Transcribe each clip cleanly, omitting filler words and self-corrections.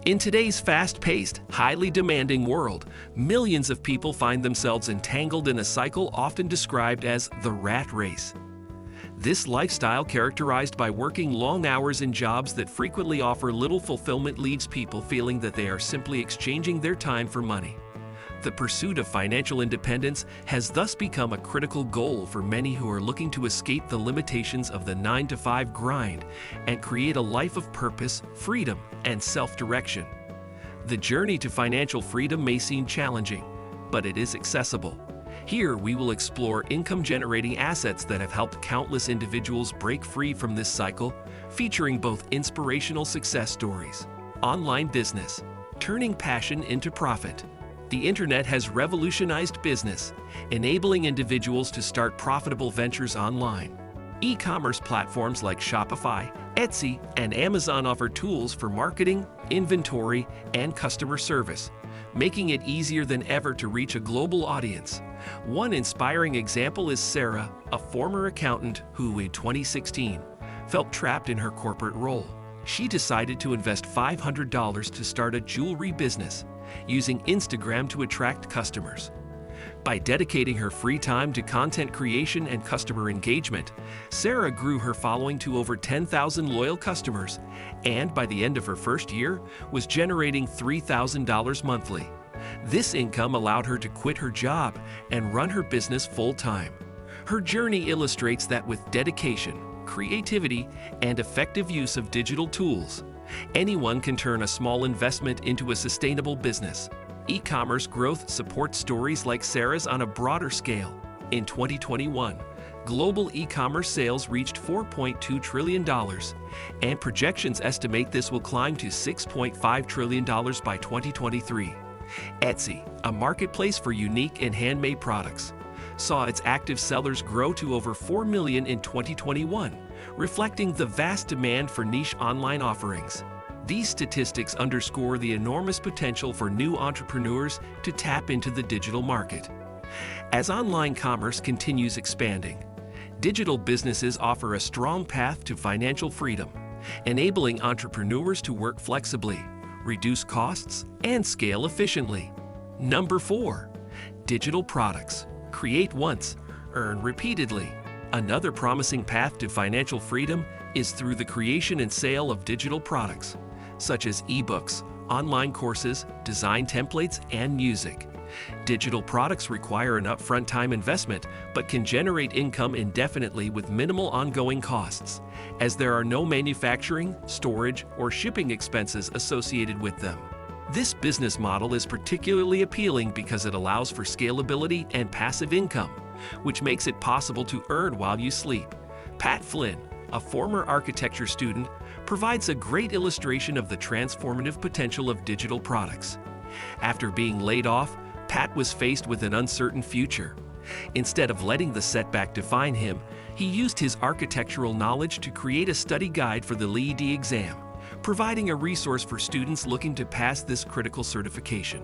In today's fast-paced, highly demanding world, millions of people find themselves entangled in a cycle often described as the rat race. This lifestyle, characterized by working long hours in jobs that frequently offer little fulfillment, leaves people feeling that they are simply exchanging their time for money. The pursuit of financial independence has thus become a critical goal for many who are looking to escape the limitations of the 9-to-5 grind and create a life of purpose, freedom, and self-direction. The journey to financial freedom may seem challenging, but it is accessible. Here, we will explore income-generating assets that have helped countless individuals break free from this cycle, featuring both inspirational success stories, online business, turning passion into profit. The internet has revolutionized business, enabling individuals to start profitable ventures online. E-commerce platforms like Shopify, Etsy, and Amazon offer tools for marketing, inventory, and customer service, making it easier than ever to reach a global audience. One inspiring example is Sarah, a former accountant who, in 2016, felt trapped in her corporate role. She decided to invest $500 to start a jewelry business, using Instagram to attract customers. By dedicating her free time to content creation and customer engagement, Sarah grew her following to over 10,000 loyal customers, and by the end of her first year, was generating $3,000 monthly. This income allowed her to quit her job and run her business full-time. Her journey illustrates that with dedication, creativity, and effective use of digital tools, anyone can turn a small investment into a sustainable business. E-commerce growth supports stories like Sarah's on a broader scale. In 2021, global e-commerce sales reached $4.2 trillion, and projections estimate this will climb to $6.5 trillion by 2023. Etsy, a marketplace for unique and handmade products, saw its active sellers grow to over 4 million in 2021, reflecting the vast demand for niche online offerings. These statistics underscore the enormous potential for new entrepreneurs to tap into the digital market. As online commerce continues expanding, digital businesses offer a strong path to financial freedom, enabling entrepreneurs to work flexibly, reduce costs, and scale efficiently. Number 4. Digital products. Create once, earn repeatedly. Another promising path to financial freedom is through the creation and sale of digital products, such as ebooks, online courses, design templates, and music. Digital products require an upfront time investment, but can generate income indefinitely with minimal ongoing costs, as there are no manufacturing, storage, or shipping expenses associated with them. This business model is particularly appealing because it allows for scalability and passive income, which makes it possible to earn while you sleep. Pat Flynn, a former architecture student, provides a great illustration of the transformative potential of digital products. After being laid off, Pat was faced with an uncertain future. Instead of letting the setback define him, he used his architectural knowledge to create a study guide for the LEED exam, providing a resource for students looking to pass this critical certification.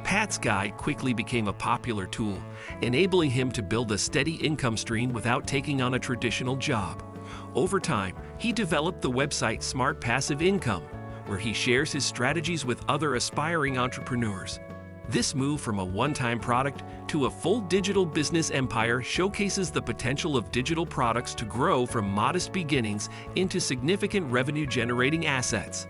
Pat's guide quickly became a popular tool, enabling him to build a steady income stream without taking on a traditional job. Over time, he developed the website Smart Passive Income, where he shares his strategies with other aspiring entrepreneurs. This move from a one-time product to a full digital business empire showcases the potential of digital products to grow from modest beginnings into significant revenue-generating assets.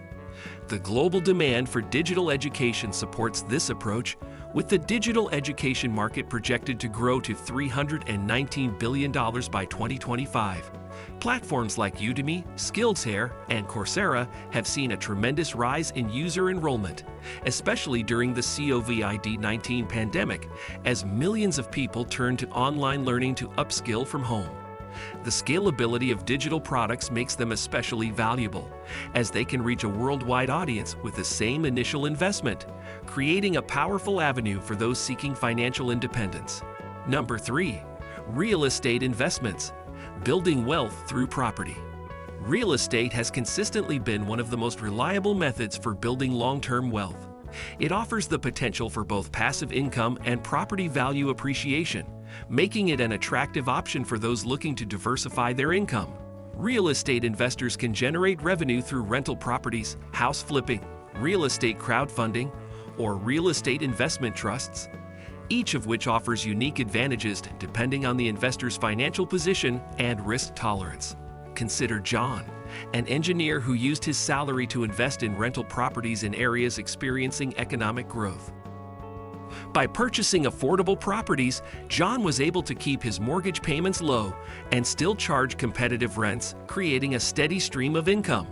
The global demand for digital education supports this approach, with the digital education market projected to grow to $319 billion by 2025. Platforms like Udemy, SkillsHare, and Coursera have seen a tremendous rise in user enrollment, especially during the COVID-19 pandemic, as millions of people turn to online learning to upskill from home. The scalability of digital products makes them especially valuable, as they can reach a worldwide audience with the same initial investment, creating a powerful avenue for those seeking financial independence. Number 3. Real estate investments. Building wealth through property. Real estate has consistently been one of the most reliable methods for building long-term wealth. It offers the potential for both passive income and property value appreciation, making it an attractive option for those looking to diversify their income. Real estate investors can generate revenue through rental properties, house flipping, real estate crowdfunding, or real estate investment trusts, each of which offers unique advantages depending on the investor's financial position and risk tolerance. Consider John, an engineer who used his salary to invest in rental properties in areas experiencing economic growth. By purchasing affordable properties, John was able to keep his mortgage payments low and still charge competitive rents, creating a steady stream of income.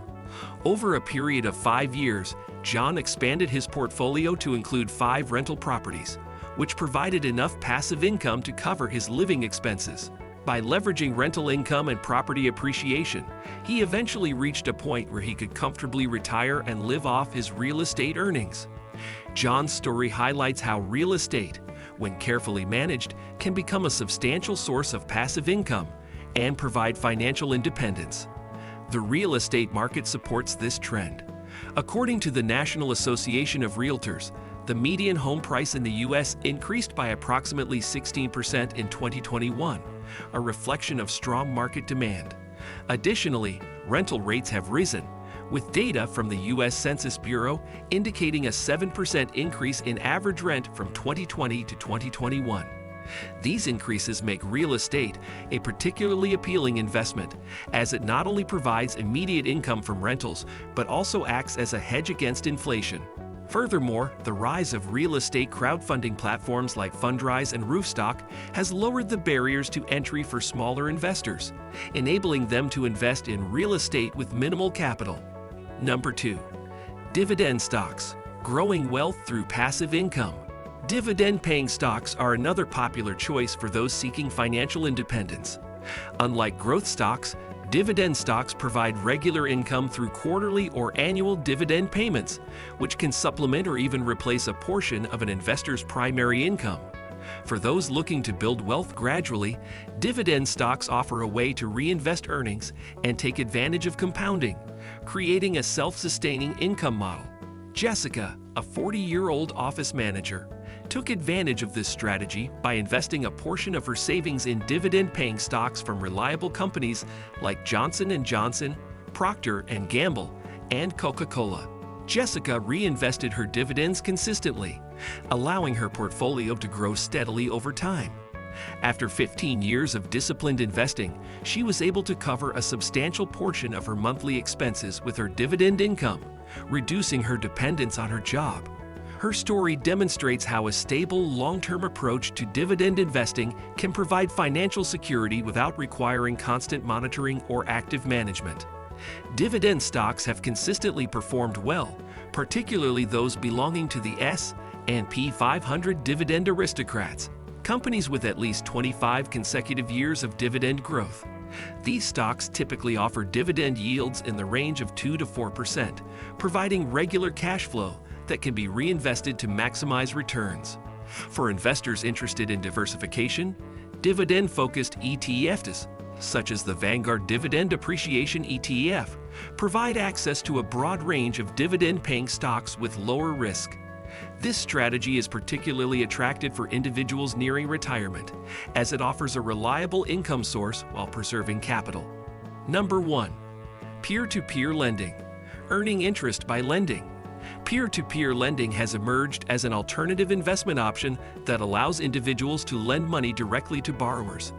Over a period of 5 years, John expanded his portfolio to include 5 rental properties, which provided enough passive income to cover his living expenses. By leveraging rental income and property appreciation, he eventually reached a point where he could comfortably retire and live off his real estate earnings. John's story highlights how real estate, when carefully managed, can become a substantial source of passive income and provide financial independence. The real estate market supports this trend. According to the National Association of Realtors, the median home price in the U.S. increased by approximately 16% in 2021, a reflection of strong market demand. Additionally, rental rates have risen, with data from the U.S. Census Bureau indicating a 7% increase in average rent from 2020 to 2021. These increases make real estate a particularly appealing investment, as it not only provides immediate income from rentals, but also acts as a hedge against inflation. Furthermore, the rise of real estate crowdfunding platforms like Fundrise and Roofstock has lowered the barriers to entry for smaller investors, enabling them to invest in real estate with minimal capital. Number 2. Dividend stocks, growing wealth through passive income. Dividend-paying stocks are another popular choice for those seeking financial independence. Unlike growth stocks, dividend stocks provide regular income through quarterly or annual dividend payments, which can supplement or even replace a portion of an investor's primary income. For those looking to build wealth gradually, dividend stocks offer a way to reinvest earnings and take advantage of compounding, creating a self-sustaining income model. Jessica, a 40-year-old office manager, took advantage of this strategy by investing a portion of her savings in dividend-paying stocks from reliable companies like Johnson & Johnson, Procter & Gamble, and Coca-Cola. Jessica reinvested her dividends consistently, allowing her portfolio to grow steadily over time. After 15 years of disciplined investing, she was able to cover a substantial portion of her monthly expenses with her dividend income, reducing her dependence on her job. Her story demonstrates how a stable, long-term approach to dividend investing can provide financial security without requiring constant monitoring or active management. Dividend stocks have consistently performed well, particularly those belonging to the S&P 500 dividend aristocrats, companies with at least 25 consecutive years of dividend growth. These stocks typically offer dividend yields in the range of 2 to 4%, providing regular cash flow that can be reinvested to maximize returns. For investors interested in diversification, dividend-focused ETFs, such as the Vanguard Dividend Appreciation ETF, provide access to a broad range of dividend-paying stocks with lower risk. This strategy is particularly attractive for individuals nearing retirement, as it offers a reliable income source while preserving capital. Number 1. Peer-to-peer lending, earning interest by lending. Peer-to-peer lending has emerged as an alternative investment option that allows individuals to lend money directly to borrowers,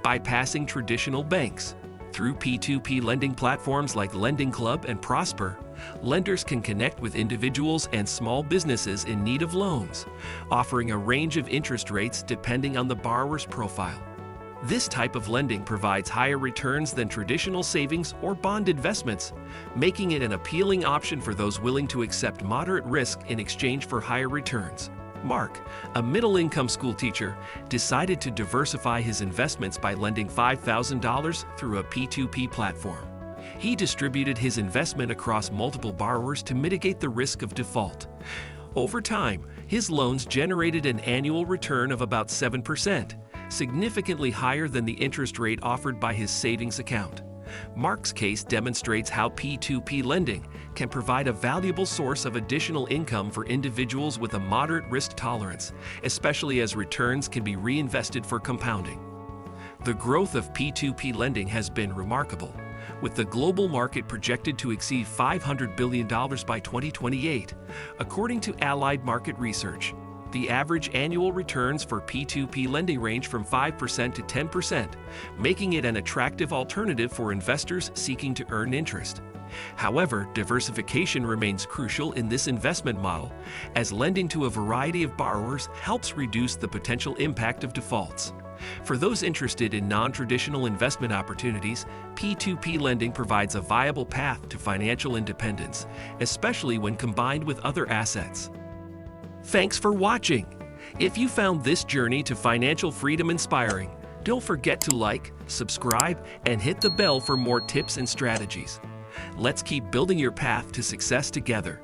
bypassing traditional banks. Through P2P lending platforms like Lending Club and Prosper, lenders can connect with individuals and small businesses in need of loans, offering a range of interest rates depending on the borrower's profile. This type of lending provides higher returns than traditional savings or bond investments, making it an appealing option for those willing to accept moderate risk in exchange for higher returns. Mark, a middle-income school teacher, decided to diversify his investments by lending $5,000 through a P2P platform. He distributed his investment across multiple borrowers to mitigate the risk of default. Over time, his loans generated an annual return of about 7%, significantly higher than the interest rate offered by his savings account. Mark's case demonstrates how P2P lending can provide a valuable source of additional income for individuals with a moderate risk tolerance, especially as returns can be reinvested for compounding. The growth of P2P lending has been remarkable, With the global market projected to exceed $500 billion by 2028, according to Allied Market Research, the average annual returns for P2P lending range from 5% to 10%, making it an attractive alternative for investors seeking to earn interest. However, diversification remains crucial in this investment model, as lending to a variety of borrowers helps reduce the potential impact of defaults. For those interested in non-traditional investment opportunities, P2P lending provides a viable path to financial independence, especially when combined with other assets. Thanks for watching. If you found this journey to financial freedom inspiring, don't forget to like, subscribe, and hit the bell for more tips and strategies. Let's keep building your path to success together.